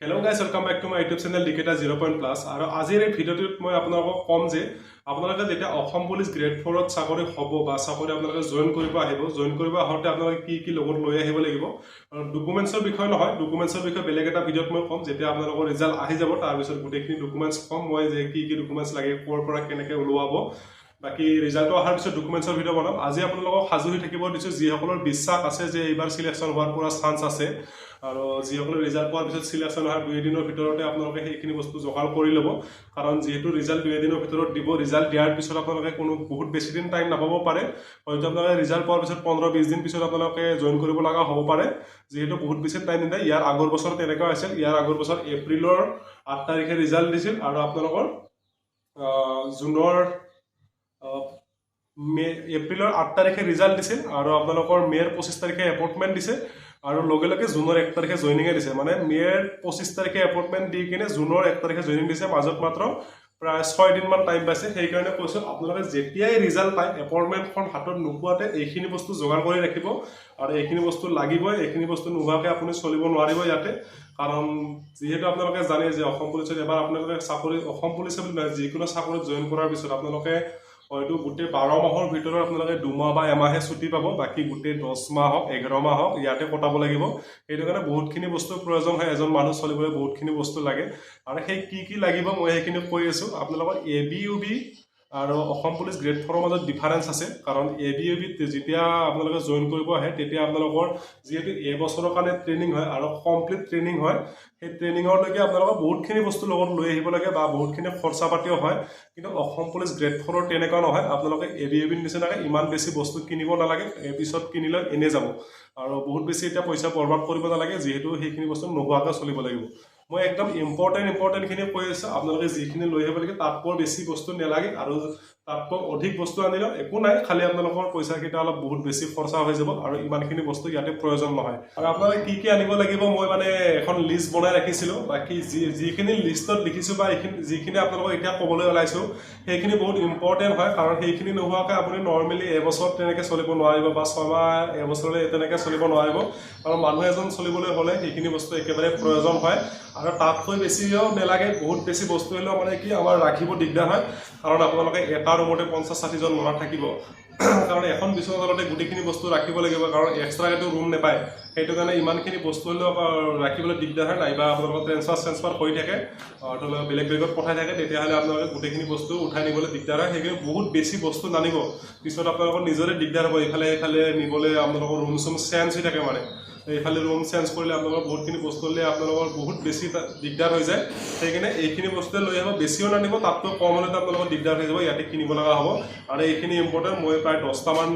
Hello guys, welcome back to my YouTube channel Diketa 0.plus আৰু আজিৰ এই ভিডিঅ'টোত মই আপোনালোকক কম যে আপোনালোকে যেতিয়া অসম পুলিচ গ্ৰেড 4 ত চাকৰি হ'ব বা চাকৰি আপোনালোকে জয়েন কৰিব আহোঁতে আপোনালোকে কি লগত লৈ আহিব লাগিব ডকুমেন্টছৰ বিষয় নহয় ডকুমেন্টছৰ বিষয় বেলেগ এটা ভিডিঅ'ত মই কম যেতিয়া আপোনালোকৰ ৰিজাল্ট আহি যাব তাৰ পিছত গোটেইখিনি ডকুমেন্টছ কম মই যে কি ডকুমেন্টছ লাগে ক'ৰ পৰা কেনেকৈ ওলোৱাব বাকি ৰিজাল্টটো অহাৰ পিছত ডকুমেন্টছৰ ভিডিঅ' বনাম আজি আপোনালোকক সাজু হৈ থাকিব দিছো যিসকলৰ বিশ্বাস আছে যে এইবাৰ সিলেকশ্যন হোৱাৰ পুৰা চান্স আছে আৰু যিসকলৰ ৰিজাল্ট পোৱাৰ পিছত সিলেকশ্যন হোৱাৰ 2 দিনৰ ভিতৰতে আপোনালোকে সেইখিনি বস্তু জোগাৰ কৰি ল'ব কাৰণ যেহেতু ৰিজাল্ট 2 দিনৰ ভিতৰত দিব ৰিজাল্ট দিয়াৰ পিছত আপোনালোকে কোনো বহুত বেছি দিন টাইম নাপাব পাৰে হয়তো আপোনালোকে ৰিজাল্ট পোৱাৰ পিছত 15-20 দিন পিছত আপোনালোকে জয়েন কৰিব লগা হ'ব পাৰে যেহেতু বহুত বেছি টাইম নিদিয়ে ইয়াৰ আগৰ বছৰ তেনেকুৱা আছিল ইয়াৰ আগৰ বছৰ এপ্ৰিলৰ 8 তাৰিখে ৰিজাল্ট দিছিল আৰু আপোনালোকৰ জুনৰ এপ্ৰিলৰ 8 তাৰিখে ৰিজাল্ট দিছিল আৰু আপোনালোকৰ মেৰ 25 তাৰিখে এপইণ্টমেণ্ট দিছে আৰু লগে লগে জুনৰ 1 তাৰিখে জয়েনিং দিছে মানে মেৰ 25 তাৰিখে এপইণ্টমেণ্ট দি কিনে জুনৰ 1 তাৰিখে জয়েনিং দিছে মাজত মাত্ৰ প্ৰায় 6 দিন মান টাইম পাইছে সেই কাৰণে কৈছো আপোনালোকে যেতিয়াই ৰিজাল্ট পায় এপইণ্টমেণ্টখন হাতত নোপোৱাতে এইখিনি বস্তু যোগাৰ কৰি ৰাখিব আৰু এইখিনি বস্তু লাগিবই এইখিনি বস্তু নোহোৱাকৈ আপুনি চলিব নোৱাৰিব ইয়াতে কাৰণ যেহেতু আপোনালোকে জানে যে অসম পুলিচত এবাৰ আপোনালোকে চাকৰি অসম পুলিচে বুলি নহয় যিকোনো চাকৰিত জয়েন কৰাৰ পিছত আপোনালোকে হয়তো গোটেই 12 মাহৰ ভিতৰত আপোনালোকে 2 মাহ বা এমাহে ছুটি পাব বাকি গোটেই 10 মাহ হওক 11 মাহ হওক ইয়াতে কটাব লাগিব সেইটো কাৰণে বহুতখিনি বস্তুৰ প্ৰয়োজন হয় এজন মানুহ চলিবলৈ বহুতখিনি বস্তু লাগে আৰু সেই কি লাগিব মই সেইখিনি কৈ আছো আপোনালোকৰ এবিইউবি আৰু অসম পুলিচ গ্ৰেড 4 ৰ মাজত ডিফাৰেন্স আছে কাৰণ এবিইউবি যেতিয়া আপোনালোকে জয়েন কৰিব আহে তেতিয়া আপোনালোকৰ যেহেতু এবছৰৰ কাৰণে ট্ৰেইনিং হয় আৰু কমপ্লিট ট্ৰেইনিং হয় সেই ট্ৰেইনিঙৰ লৈকে আপোনালোকে বহুতখিনি বস্তু লগত লৈ আহিব লাগে বা বহুতখিনি খৰচা পাতিও হয় কিন্তু অসম পুলিচ গ্ৰেড 4 ৰ তেনেকুৱা নহয় আপোনালোকে এবিইউবি নিচিনাকৈ ইমান বেছি বস্তু কিনিব নালাগে এপিছত কিনিলে এনে যাব আৰু বহুত বেছি এটা পইচা বৰবাদ কৰিব নালাগে যেহেতু সেইখিনি বস্তু নোহোৱাকৈ চলিব লাগিব মই একদম ইম্পৰ্টেন্ট খিনি কৈ আছো আপোনালোকে যিখিনি লৈ আহিব লাগে তাতকৈ বেছি বস্তু নালাগে আৰু তাতকৈ অধিক বস্তু আনিলে একো নাই খালি আপোনালোকৰ পইচা কিটা অলপ বহুত বেছি খৰচা হৈ যাব আৰু ইমানখিনি বস্তু ইয়াতে প্ৰয়োজন নহয় আৰু আপোনালোকে কি আনিব লাগিব মই মানে এখন লিষ্ট বনাই ৰাখিছিলো বাকি যিখিনি লিষ্টত লিখিছো বা যিখিনি আপোনালোকক এতিয়া ক'বলৈ ওলাইছো সেইখিনি বহুত ইম্পৰ্টেন্ট হয় কাৰণ সেইখিনি নোহোৱাকৈ আপুনি নৰ্মেলি এবছৰ তেনেকৈ চলিব নোৱাৰিব বা 6 মাহ এবছৰলৈ তেনেকৈ চলিব নোৱাৰিব কাৰণ মানুহ এজন চলিবলৈ হ'লে সেইখিনি বস্তু একেবাৰে প্ৰয়োজন হয় আৰু তাতকৈ বেছিও নেলাগে বহুত বেছি বস্তু হলেও মানে কি আমাৰ ৰাখিব দিগদাৰ হয় কাৰণ আপোনালোকে এটা ৰুমতে 50-60 জন ল'ৰা থাকিব কাৰণ এখন বিছনা তলতে গোটেইখিনি বস্তু ৰাখিব লাগিব কাৰণ এক্সট্ৰাটো ৰুম নেপায় সেইটো কাৰণে ইমানখিনি বস্তু হলেও ৰাখিবলৈ দিগদাৰ হয় নাইবা আপোনালোকৰ ট্ৰেন্সফাৰ কৰি থাকে অথবা বেলেগ বেগত পঠাই থাকে তেতিয়াহ'লে আপোনালোকে গোটেইখিনি বস্তু উঠাই নিবলৈ দিগদাৰ হয় সেইকাৰণে বহুত বেছি বস্তু নানিব পিছত আপোনালোকৰ নিজৰে দিগদাৰ হ'ব এইফালে নিবলৈ আপোনালোকৰ ৰুম চুম চেঞ্জ হৈ থাকে মানে এইফালে ৰুম চেঞ্জ কৰিলে আপোনালোকৰ বহুতখিনি বস্তু হ'লে আপোনালোকৰ বহুত বেছি দিগদাৰ হৈ যায় সেইকাৰণে এইখিনি বস্তুৱে লৈ আহিব বেছিও নানিব তাতকৈ কম হ'লে আপোনালোকৰ দিগদাৰ হৈ যাব ইয়াতে কিনিব লগা হ'ব আৰু এইখিনি ইম্পৰ্টেণ্ট মই প্ৰায় 10টামান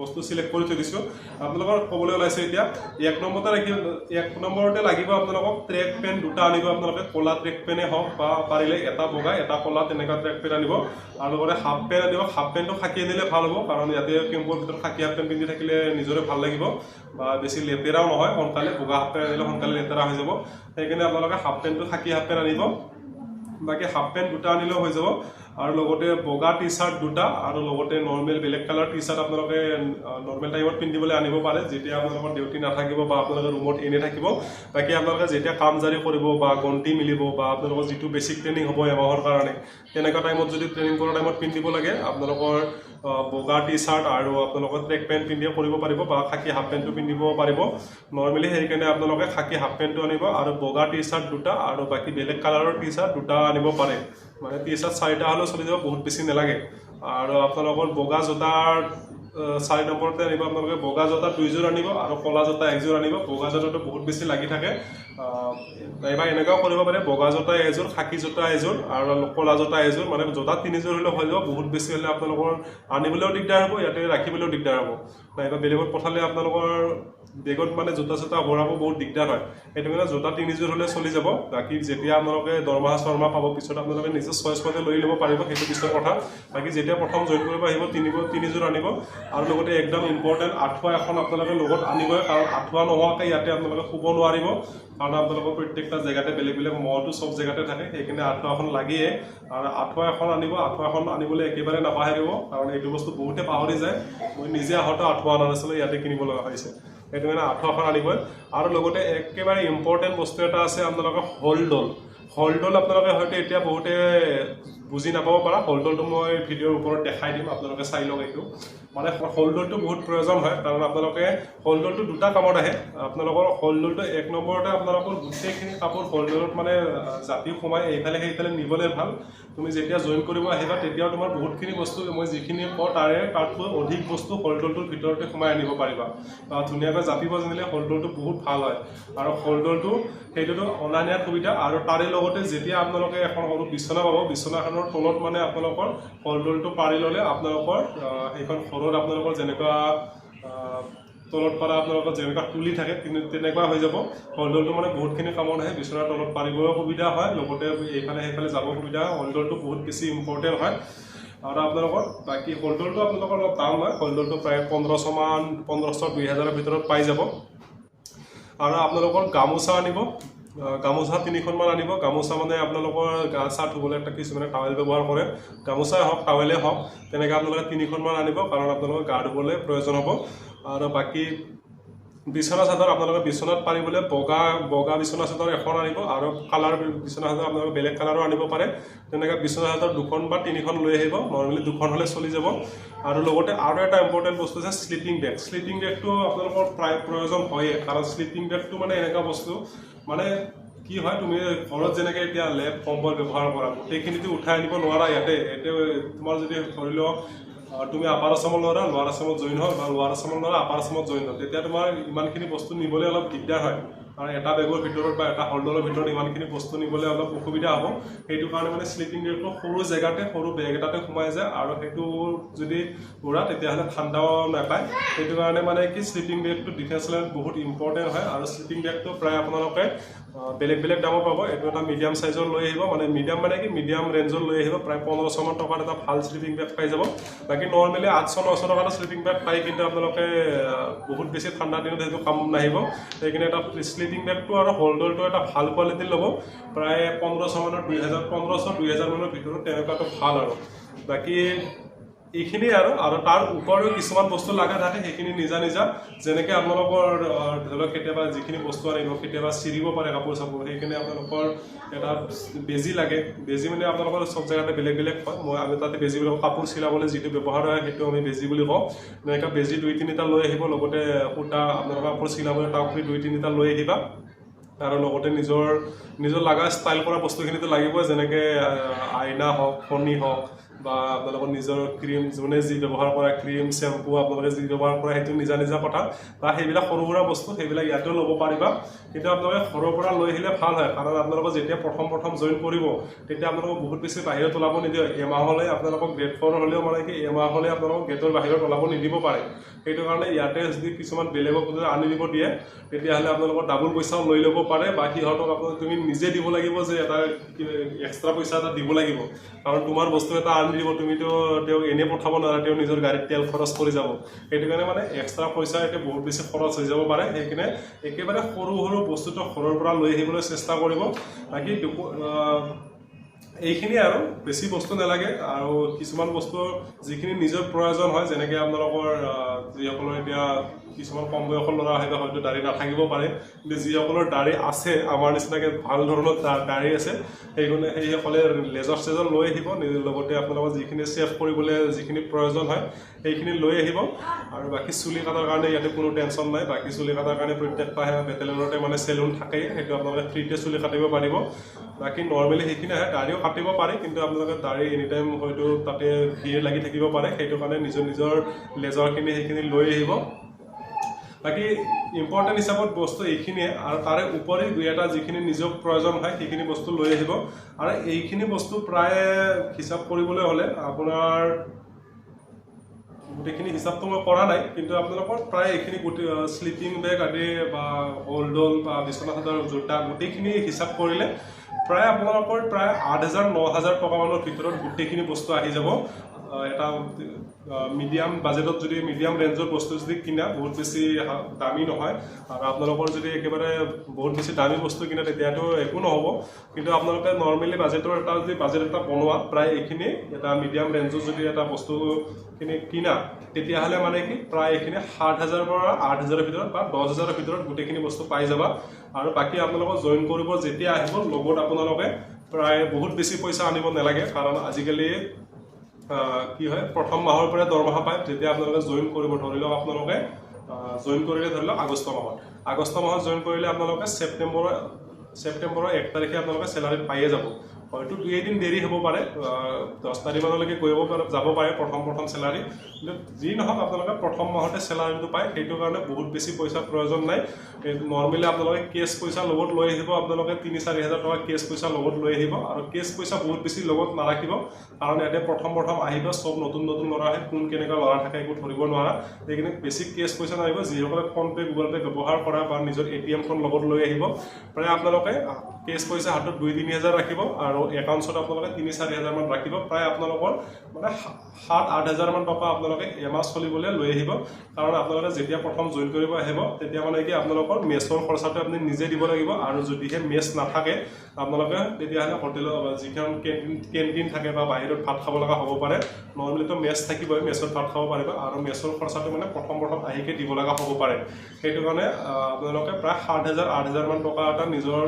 বস্তু সিলেক্ট কৰি থৈ দিছোঁ আপোনালোকৰ ক'বলৈ ওলাইছে এতিয়া এক নম্বৰতে লাগিব আপোনালোকক ট্ৰেক পেন দুটা আনিব আপোনালোকে ক'লা ট্ৰেক পেনে হওক বা পাৰিলে এটা বগা এটা ক'লা তেনেকুৱা ট্ৰেক পেন আনিব আৰু লগতে হাফ পেন আনিব হাফ পেনটো খাকি আনিলে ভাল হ'ব কাৰণ ইয়াতে কেম্পৰ ভিতৰত খাকি হাফ পেন পিন্ধি থাকিলে নিজৰে ভাল লাগিব বা বেছি লেতেৰাও নহয় সোনকালে বগা হাফ পেন আনিলে সোনকালে লেতেৰা হৈ যাব সেইকাৰণে আপোনালোকে হাফ পেনটো খাকি হাফ পেন আনিব বাকি হাফ পেন দুটা আনিলেও হৈ যাব আৰু লগতে বগা টি চাৰ্ট দুটা আৰু লগতে নৰ্মেল বেলেগ কালাৰ টি চাৰ্ট আপোনালোকে নৰ্মেল টাইমত পিন্ধিবলৈ আনিব পাৰে যেতিয়া আপোনালোকৰ ডিউটি নাথাকিব বা আপোনালোকে ৰুমত এনে থাকিব বাকি আপোনালোকে যেতিয়া কাম জাৰি কৰিব বা গন্তি মিলিব বা আপোনালোকৰ যিটো বেছিক ট্ৰেইনিং হ'ব এমাহৰ কাৰণে তেনেকুৱা টাইমত যদি ট্ৰেইনিং কৰাৰ টাইমত পিন্ধিব লাগে আপোনালোকৰ বগা টি চাৰ্ট আৰু আপোনালোকৰ ট্ৰেক পেণ্ট পিন্ধিও কৰিব পাৰিব বা খাকি হাফ পেণ্টটো পিন্ধিব পাৰিব নৰ্মেলি সেইকাৰণে আপোনালোকে খাকি হাফ পেণ্টটো আনিব আৰু বগা টি চাৰ্ট দুটা আৰু বাকি বেলেগ কালাৰৰ টি চাৰ্ট দুটা আনিব পাৰে মানে টি চাৰ্ট 4টা হ'লেও চলি যাব বহুত বেছি নালাগে আৰু আপোনালোকৰ বগা জোতাৰ 4 নম্বৰতে আনিব আপোনালোকে বগা জোতা 2যোৰ আনিব আৰু ক'লা জোতা 1যোৰ আনিব বগা জোতাটো বহুত বেছি লাগি থাকে নাইবা এনেকুৱাও কৰিব পাৰে বগা জোতা 1যোৰ খাকি জোতা 1যোৰ আৰু ক'লা জোতা 1যোৰ মানে জোতা 3যোৰ হ'লে হৈ যাব বহুত বেছি হ'লে আপোনালোকৰ আনিবলৈও দিগদাৰ হ'ব ইয়াতে ৰাখিবলৈও দিগদাৰ হ'ব নাইবা বেলেগত পঠালে আপোনালোকৰ বেগত মানে জোতা ভৰাব বহুত দিগদাৰ হয় সেইটো কাৰণে জোতা 3যোৰ হ'লে চলি যাব বাকি যেতিয়া আপোনালোকে দৰমহা পাব পিছত আপোনালোকে নিজৰ চইচ মতে লৈ ল'ব পাৰিব সেইটো পিছৰ কথা বাকি যেতিয়া প্ৰথম জইন কৰিব আহিব 3যোৰ আনিব আৰু লগতে একদম ইম্পৰ্টেণ্ট আঁঠুৱা এখন আপোনালোকে লগত আনিবই কাৰণ আঁঠুৱা নোহোৱাকৈ ইয়াতে আপোনালোকে শুব নোৱাৰিব কাৰণ আপোনালোকৰ প্ৰত্যেকটা জেগাতে বেলেগ মহটো সব জেগাতে থাকে সেইকাৰণে আঁঠুৱা এখন লাগিয়ে আৰু আঁঠুৱা এখন আনিব আঁঠুৱা এখন আনিবলৈ একেবাৰে নাপাহৰিব কাৰণ এইটো বস্তু বহুতে পাহৰি যায় মই নিজে আহোঁতে আঁঠুৱা অনা নাছিলোঁ ইয়াতে কিনিব লগা হৈছে সেইটো কাৰণে আঁঠুৱাখন আনিবই। আৰু লগতে একেবাৰে ইম্পৰ্টেণ্ট বস্তু এটা আছে আপোনালোকৰ হলডল আপোনালোকে হয়তো এতিয়া বহুতে বুজি নাপাব পাৰা। হলডলটো মই ভিডিঅ'ৰ ওপৰত দেখাই দিম, আপোনালোকে চাই লওক। এইটো মানে হলডলটো বহুত প্ৰয়োজন হয়, কাৰণ আপোনালোকে হলডলটো দুটা কামত আহে। আপোনালোকৰ হলডলটো এক নম্বৰতে আপোনালোকৰ গোটেইখিনি কাপোৰ হলডলত মানে জাপি সোমাই এইফালে সেইফালে নিবলৈ ভাল। তুমি যেতিয়া জইন কৰিব আহিবা তেতিয়াও তোমাৰ বহুতখিনি বস্তু মই যিখিনি কওঁ তাতকৈ অধিক বস্তু হলডলটোৰ ভিতৰতে সোমাই আনিব পাৰিবা। ধুনীয়াকৈ জাপিব জানিলে হলডলটো বহুত ভাল হয়। আৰু হলডলটো সেইটোতো অনা নিয়াৰ সুবিধা। আৰু তাৰে লগতে যেতিয়া আপোনালোকে এখন সৰু বিচনা পাব, বিচনাখনৰ তলত মানে আপোনালোকৰ হলডলটো পাৰি ল'লে আপোনালোকৰ সেইখন ঘৰত আপোনালোকৰ যেনেকুৱা তলত পৰা আপোনালোকৰ যেনেকুৱা তুলি থাকে তেনেকুৱা হৈ যাব। হলডলটো মানে বহুতখিনি কামত আহে, বিচনাৰ তলত পাৰিবও সুবিধা হয়, লগতে এইফালে সেইফালে যাব সুবিধা হয়। হলডলটো বহুত বেছি ইম্পৰ্টেণ্ট হয়। আৰু আপোনালোকৰ বাকী হলডলটো আপোনালোকৰ অলপ দাম হয়। হলডলটো প্ৰায় 1500-2000 ভিতৰত পাই যাব। আৰু আপোনালোকৰ গামোচা আনিব, গামোচা 3খনমান আনিব। গামোচা মানে আপোনালোকৰ গা চা ধুবলৈ কিছুমানে টাৱেল ব্যৱহাৰ কৰে, গামোচাই হওক টাৱেলেই হওক, তেনেকৈ আপোনালোকে 3খনমান আনিব, কাৰণ আপোনালোকৰ গা ধুবলৈ প্ৰয়োজন হ'ব। আৰু বাকী বিচনা চাদৰ আপোনালোকে বিচনাত পাৰিবলৈ বগা বিচনা চাদৰ এখন আনিব। আৰু কালাৰ বিচনা চাদৰ আপোনালোকে বেলেগ কালাৰো আনিব পাৰে। তেনেকৈ বিচনা চাদৰ 2খন বা 3খন লৈ আহিব, নৰ্মেলি 2খন হ'লে চলি যাব। আৰু লগতে আৰু এটা ইম্পৰ্টেণ্ট বস্তু আছে শ্লিপিং বেগ। শ্লিপিং বেগটো আপোনালোকৰ প্ৰায় প্ৰয়োজন হয়েই, কাৰণ শ্লিপিং বেগটো মানে এনেকুৱা বস্তু মানে কি হয়, তুমি ঘৰত যেনেকৈ এতিয়া লেপ কম্বল ব্যৱহাৰ কৰা গোটেইখিনিতো উঠাই আনিব নোৱাৰা। ইয়াতে তোমাৰ যদি ধৰি লওক তুমি আপাৰ আছামত ল'ৰা, লোৱাৰ আছামত জইন হ'ল, বা লোৱাৰ আছামত ল'ৰা আপাৰ আছামত জইন হ'ল, তেতিয়া তোমাৰ ইমানখিনি বস্তু নিবলৈ অলপ দিগদাৰ হয়। আৰু এটা বেগৰ ভিতৰত বা এটা হলডলৰ ভিতৰত ইমানখিনি বস্তু নিবলৈ অলপ অসুবিধা হ'ব। সেইটো কাৰণে মানে শ্লিপিং বেগটো সৰু জেগাতে সৰু বেগ এটাতে সোমাই যায়, আৰু সেইটো যদি উৰা তেতিয়াহ'লে ঠাণ্ডাও নাপায়। সেইটো কাৰণে মানে কি শ্লিপিং বেগটো ডিফেন্স লাইনত বহুত ইম্পৰ্টেণ্ট হয়। আৰু শ্লিপিং বেগটো প্ৰায় আপোনালোকে বেলেগ বেলেগ দামৰ পাব। এইটো এটা মিডিয়াম চাইজৰ লৈ আহিব, মানে মিডিয়াম মানে কি মিডিয়াম ৰেঞ্জৰ লৈ আহিব। প্ৰায় 1500 টকাত এটা ভাল শ্লিপিং বেগ পাই যাব। বাকী নৰ্মেলি 800-900 টকাত শ্লিপিং বেগ পাই, কিন্তু আপোনালোকে বহুত বেছি ঠাণ্ডা দিনত সেইটো কাম নাহিব। সেইখিনি এটা শ্লিপিং বেগটো আৰু হলডলটো এটা ভাল কোৱালিটিৰ ল'ব, প্ৰায় 1500-2000 মানৰ ভিতৰত, তেনেকুৱাটো ভাল। আৰু বাকী এইখিনি আৰু তাৰ উপৰিও কিছুমান বস্তু লগা থাকে, সেইখিনি নিজা যেনেকৈ আপোনালোকৰ ধৰি লওক কেতিয়াবা যিখিনি বস্তু আনিব, কেতিয়াবা চিৰিব পাৰে কাপোৰ চাপোৰ, সেইখিনি আপোনালোকৰ এটা বেজি লাগে। বেজি মানে আপোনালোকৰ চব জেগাতে বেলেগ বেলেগ হয়। আমি তাতে বেজি বুলি কওঁ, কাপোৰ চিলাবলৈ যিটো ব্যৱহাৰ হয় সেইটো আমি বেজি বুলি কওঁ। এনেকৈ বেজি 2-3টা লৈ আহিব, লগতে সূতা আপোনালোকৰ কাপোৰ চিলাবলৈ টাউকৰি 2-3টা লৈ আহিবা। আৰু লগতে নিজৰ লগা ষ্টাইল কৰা বস্তুখিনিতো লাগিবই, যেনেকৈ আইনা হওক, ফণি হওক, বা আপোনালোকৰ নিজৰ ক্ৰীম, যোনে যি ব্যৱহাৰ কৰা ক্ৰীম চেম্পু আপোনালোকে যি ব্যৱহাৰ কৰা সেইটো নিজা কথা। বা সেইবিলাক সৰু সুৰা বস্তু সেইবিলাক ইয়াতেও ল'ব পাৰিবা। কিন্তু আপোনালোকে ঘৰৰ পৰা লৈ আহিলে ভাল হয়, কাৰণ আপোনালোকৰ যেতিয়া প্ৰথম জইন কৰিব তেতিয়া আপোনালোকক বহুত বেছি বাহিৰত ওলাব নিদিয়ে। এমাহলৈ আপোনালোকক গ্ৰেড 4 হ'লেও মানে কি এমাহলৈ আপোনালোকক গেটৰ বাহিৰত ওলাব নিদিব পাৰে। সেইটো কাৰণে ইয়াতে যদি কিছুমান বেলেগক যদি আনি দিব দিয়ে, তেতিয়াহ'লে আপোনালোকৰ ডাবুল পইচাও লৈ ল'ব পাৰে, বা সিহঁতক তুমি নিজে দিব লাগিব, যে এটা এক্সট্ৰা পইচা এটা দিব লাগিব। কাৰণ তোমাৰ বস্তু এটা আনি দিব, তুমিতো তেওঁক এনেই পঠাব নোৱাৰা, তেওঁ নিজৰ গাড়ীত তেল খৰচ কৰি যাব। সেইটো কাৰণে মানে এক্সট্ৰা পইচা এতিয়া বহুত বেছি খৰচ হৈ যাব পাৰে। সেইকাৰণে একেবাৰে সৰু বস্তুটো ঘৰৰ পৰা লৈ আহিবলৈ চেষ্টা কৰিব। বাকী এইখিনি আৰু বেছি বস্তু নালাগে। আৰু কিছুমান বস্তু যিখিনি নিজৰ প্ৰয়োজন হয়, যেনেকৈ আপোনালোকৰ যিসকলৰ এতিয়া কিছুমান কম বয়সৰ ল'ৰা আহিলে হয়তো দাড়ি নাথাকিব পাৰে, কিন্তু যিসকলৰ দাড়ি আছে, আমাৰ নিচিনাকৈ ভাল ধৰণৰ দাড়ি আছে, সেইসকলে লেজাৰ চেজাৰ লৈ আহিব। লগতে আপোনালোকৰ যিখিনি ছেভ কৰিবলৈ যিখিনি প্ৰয়োজন হয় সেইখিনি লৈ আহিব। আৰু বাকী চুলি কাটাৰ কাৰণে ইয়াতে কোনো টেনশ্যন নাই। বাকী চুলি কাটাৰ কাৰণে প্ৰত্যেকটা বেটেলিয়নতে মানে চেলুন থাকেই, সেইটো আপোনালোকে ফ্ৰীতে চুলি কাটিব পাৰিব। বাকী নৰ্মেলি সেইখিনি আহে, দাড়িও কাটিব পাৰি, কিন্তু আপোনালোকে দাড়ি এনিটাইম হয়তো তাতে ভিৰ লাগি থাকিব পাৰে। সেইটো কাৰণে নিজৰ লেজাৰখিনি সেইখিনি লৈ আহিব। বাকী ইম্পৰ্টেণ্ট হিচাপত বস্তু এইখিনিয়ে। আৰু তাৰে উপৰি 2-এটা যিখিনি নিজক প্ৰয়োজন হয় সেইখিনি বস্তু লৈ আহিব। আৰু এইখিনি বস্তু প্ৰায় হিচাপ কৰিবলৈ হ'লে আপোনাৰ গোটেইখিনি হিচাপটো মই কৰা নাই, কিন্তু আপোনালোকৰ প্ৰায় এইখিনি শ্লিপিং বেগ আদি বা হলডল বা বিচনা চাদৰ জোতা গোটেইখিনি হিচাপ কৰিলে প্ৰায় আপোনালোকৰ প্ৰায় 8000-9000 টকা মানৰ ভিতৰত গোটেইখিনি বস্তু আহি যাব। এটা মিডিয়াম বাজেটত যদি মিডিয়াম ৰেঞ্জৰ বস্তু যদি কিনা বহুত বেছি দামী নহয় আৰু আপোনালোকৰ যদি একেবাৰে বহুত বেছি দামী বস্তু কিনা তেতিয়াতো একো নহ'ব কিন্তু আপোনালোকে নৰ্মেলি বাজেটৰ এটা যদি বাজেট এটা বনোৱা প্ৰায় এইখিনি এটা মিডিয়াম ৰেঞ্জৰ যদি এটা বস্তুখিনি কিনা তেতিয়াহ'লে মানে কি প্ৰায় এইখিনি 7,000 পৰা 8,000 ভিতৰত বা 10,000 ভিতৰত গোটেইখিনি বস্তু পাই যাবা আৰু বাকী আপোনালোকক জইন কৰিব যেতিয়া আহিব লগত আপোনালোকে প্ৰায় বহুত বেছি পইচা আনিব নালাগে কাৰণ আজিকালি কি হয় প্ৰথম মাহৰ পৰা দৰমহা পায় যেতিয়া আপোনালোকে জইন কৰিব ধৰি লওক আপোনালোকে জইন কৰিলে ধৰি লওক আগষ্ট মাহত জইন কৰিলে আপোনালোকে ছেপ্টেম্বৰৰ 1 তাৰিখে আপোনালোকে চেলাৰী পায়ে যাব হয়তো 2 দিন দেৰি হ'ব পাৰে 10 তাৰিখলৈকে যাব পাৰে প্ৰথম চেলাৰী কিন্তু যি নহওক আপোনালোকে প্ৰথম মাহতে চেলাৰীটো পায় সেইটো কাৰণে বহুত বেছি পইচাৰ প্ৰয়োজন নাই নৰ্মেলি আপোনালোকে কেছ পইচা লগত লৈ আহিব আপোনালোকে 3-4 হাজাৰ টকা কেছ পইচা লগত লৈ আহিব আৰু কেছ পইচা বহুত বেছি লগত নাৰাখিব কাৰণ ইয়াতে প্ৰথম আহিব চব নতুন ল'ৰা আহে কোন কেনেকুৱা ল'ৰা থাকে একো ধৰিব নোৱাৰা সেইখিনি বেছি কেছ পইচা নাহিব যিসকলে ফোনপে গুগল পে ব্যৱহাৰ কৰা বা নিজৰ ATM-খন লগত লৈ আহিব প্ৰায় আপোনালোকে কেছ পইচা হাতত 2-3 হাজাৰ ৰাখিব আৰু একাউণ্টছত আপোনালোকে 3-4 হাজাৰ মান ৰাখিব প্ৰায় আপোনালোকৰ মানে 7-8 হাজাৰ মান টকা আপোনালোকে এমাহ চলিবলৈ লৈ আহিব কাৰণ আপোনালোকে যেতিয়া প্ৰথম জইন কৰিব আহিব তেতিয়া মানে কি আপোনালোকৰ মেছৰ খৰচাটো আপুনি নিজে দিব লাগিব আৰু যদিহে মেছ নাথাকে আপোনালোকে তেতিয়াহ'লে হোটেলৰ যিখন কেণ্টিন থাকে বা বাহিৰত ভাত খাব লগা হ'ব পাৰে নৰ্মেলিতো মেছ থাকিবই মেছত ভাত খাব পাৰিব আৰু মেছৰ খৰচাটো মানে প্ৰথম আহিকে দিব লগা হ'ব পাৰে সেইটো কাৰণে আপোনালোকে প্ৰায় 7,000-8 হাজাৰ মান টকা এটা নিজৰ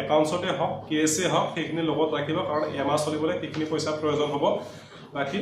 একাউণ্টছতে হওক কেছে হওক সেইখিনি লগত ৰাখিব কাৰণ এমাহ চলিবলৈ সেইখিনি পইচাৰ প্ৰয়োজন হ'ব বাকী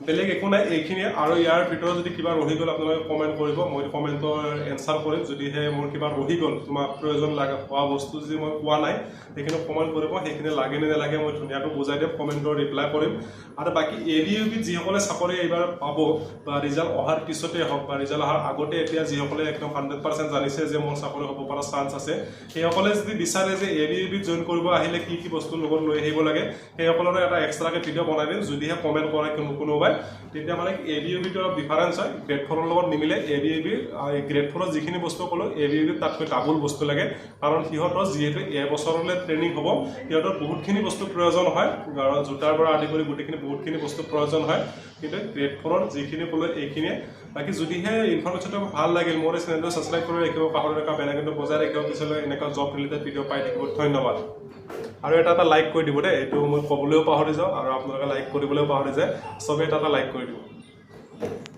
বেলেগ একো নাই এইখিনি আৰু ইয়াৰ ভিতৰত যদি কিবা ৰহি গ'ল আপোনালোকে কমেণ্ট কৰিব মই কমেণ্টৰ এনচাৰ কৰিম যদিহে মোৰ কিবা ৰহি গ'ল তোমাৰ প্ৰয়োজন লাগে হোৱা বস্তু যদি মই কোৱা নাই সেইখিনি কমেণ্ট কৰিব সেইখিনি লাগে নে নালাগে মই ধুনীয়াকৈ বুজাই দিম কমেণ্টৰ ৰিপ্লাই কৰিম আৰু বাকী ABUB যিসকলে চাকৰি এইবাৰ পাব বা ৰিজাল্ট অহাৰ পিছতে হওক বা ৰিজাল্ট অহাৰ আগতে এতিয়া যিসকলে একদম 100% জানিছে যে মোৰ চাকৰি হ'ব পৰা চান্স আছে সেইসকলে যদি বিচাৰে যে ABUB জইন কৰিব আহিলে কি বস্তু লগত লৈ আহিব লাগে সেইসকলৰে এটা এক্সট্ৰাকৈ ভিডিঅ' বনাই দিম যদিহে কমেণ্ট কৰে কোনোবাই তেতিয়া মানে ABUB-টো অলপ ডিফাৰেঞ্চ হয় গ্ৰেড 4ৰ লগত নিমিলে ABUB গ্ৰেড 4ৰ যিখিনি বস্তু ক'লো ABUB তাতকৈ ডাবল বস্তু লাগে কাৰণ সিহঁতৰ যিহেতু এবছৰলৈ ট্ৰেইনিং হ'ব সিহঁতৰ বহুতখিনি বস্তু প্ৰয়োজন হয় জোতাৰ পৰা আদি কৰি গোটেইখিনি বহুতখিনি বস্তু প্ৰয়োজন হয় কিন্তু গ্ৰেড 4ৰ যিখিনি ক'লো এইখিনিয়ে বাকী যদিহে ইনফৰমেশ্যনটো ভাল লাগিল মোৰ এই চেনেলটো ছাবস্ক্ৰাইব কৰি ৰাখিব পাহৰি নাথাকিব বেল আইকনটো বজাই ৰাখিব পিছলৈ এনেকুৱা জব ৰিলেটেড ভিডিঅ' পাই থাকিব ধন্যবাদ আৰু এটা লাইক কৰি দিব দেই এইটো মই ক'বলৈও পাহৰি যাওঁ আৰু আপোনালোকে লাইক কৰিবলৈও পাহৰি যায় চবেই এটা লাইক কৰি দিব